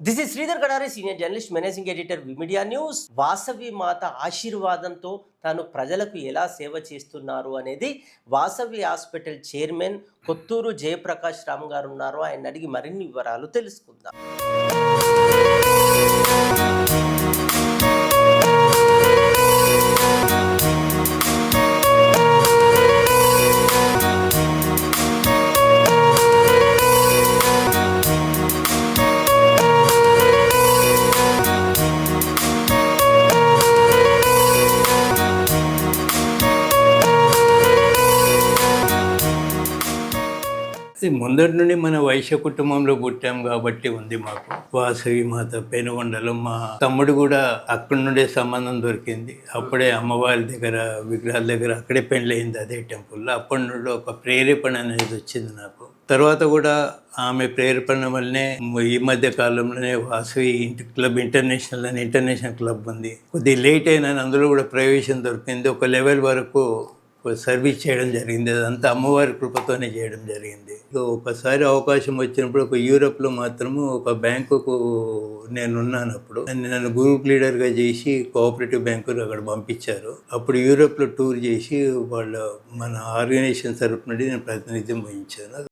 This is Sridhar Gadari, senior journalist, managing editor, V Media news. Vasavi మాత ఆశీర్వాదంతో తాను ప్రజలకు ఎలా సేవ చేస్తున్నారు అనేది వాసవి హాస్పిటల్ చైర్మన్ కొత్తూరు జయప్రకాష్ రామ్ గారు ఉన్నారు. ఆయన అడిగి మరిన్ని వివరాలు తెలుసుకుందాం. ముందటి నుండి మన వైశ్య కుటుంబంలో పుట్టాం కాబట్టి ఉంది మాకు వాసవి మాత పెనుగొండలో. మా తమ్ముడు కూడా అక్కడి నుండే సంబంధం దొరికింది. అప్పుడే అమ్మవారి దగ్గర విగ్రహాల దగ్గర అక్కడే పెళ్ళయింది, అదే టెంపుల్లో. అప్పటి నుండి ఒక ప్రేరేపణ అనేది వచ్చింది నాకు. తర్వాత కూడా ఆమె ప్రేరేపణ వల్లనే ఈ మధ్య కాలంలోనే వాసవి క్లబ్ ఇంటర్నేషనల్ అని ఇంటర్నేషనల్ క్లబ్ ఉంది. కొద్దిగా లేట్ అయినా అందులో కూడా ప్రవేశం దొరికింది. ఒక లెవెల్ వరకు సర్వీస్ చేయడం జరిగింది. అదంతా అమ్మవారి కృపతోనే చేయడం జరిగింది. ఒకసారి అవకాశం వచ్చినప్పుడు ఒక యూరోప్లో మాత్రము ఒక బ్యాంకుకు నేనున్నాను. అప్పుడు నన్ను గ్రూప్ లీడర్గా చేసి కోఆపరేటివ్ బ్యాంకులు అక్కడ పంపించారు. అప్పుడు యూరోప్లో టూర్ చేసి వాళ్ళ మన ఆర్గనైజేషన్ తరపు నుండి నేను ప్రాతినిధ్యం వహించాను.